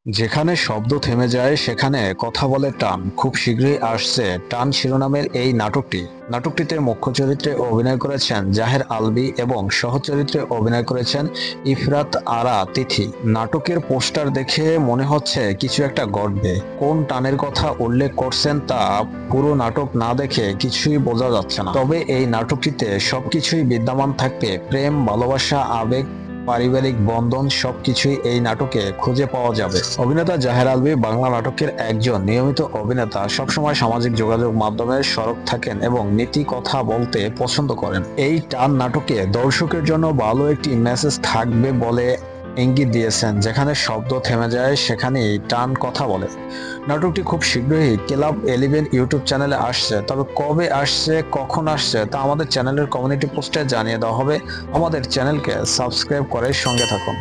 যেখানে শব্দ থেমে যায় সেখানে কথা বলে টান। খুব শীঘ্রই আসছে টান শিরোনামের এই নাটকটিতে মুখ্য চরিত্রে অভিনয় করেছেন জাহের আলভী এবং সহচরিত্রে অভিনয় করেছেন ইফরাত আরা তিথি। নাটকের পোস্টার দেখে মনে হচ্ছে কিছু একটা ঘটবে। কোন টানের কথা উল্লেখ করছেন তা পুরো নাটক না দেখে কিছুই বোঝা যাচ্ছে না। তবে এই নাটকটিতে সবকিছুই বিদ্যমান থাকবে, প্রেম, ভালোবাসা, আবেগ, পারিবারিক বন্ধন সবকিছুই এই নাটকে খুঁজে পাওয়া যাবে। অভিনেতা জাহের আলভী বাংলা নাটকের একজন নিয়মিত অভিনেতা। সবসময় সামাজিক যোগাযোগ মাধ্যমে সরব থাকেন এবং নীতি কথা বলতে পছন্দ করেন। এই টান নাটকে দর্শকের জন্য ভালো একটি মেসেজ থাকবে বলে ইঙ্গিত দিয়েছেন। যেখানে শব্দ থেমে যায় সেখানেই টান কথা বলে। নাটকটি খুব শীঘ্রই ক্লাব 11 ইউটিউব চ্যানেলে আসছে। তবে কবে আসছে, কখন আসছে তা আমাদের চ্যানেলের কমিউনিটি পোস্টে জানিয়ে দেওয়া হবে। আমাদের চ্যানেলকে সাবস্ক্রাইব করে সঙ্গে থাকুন।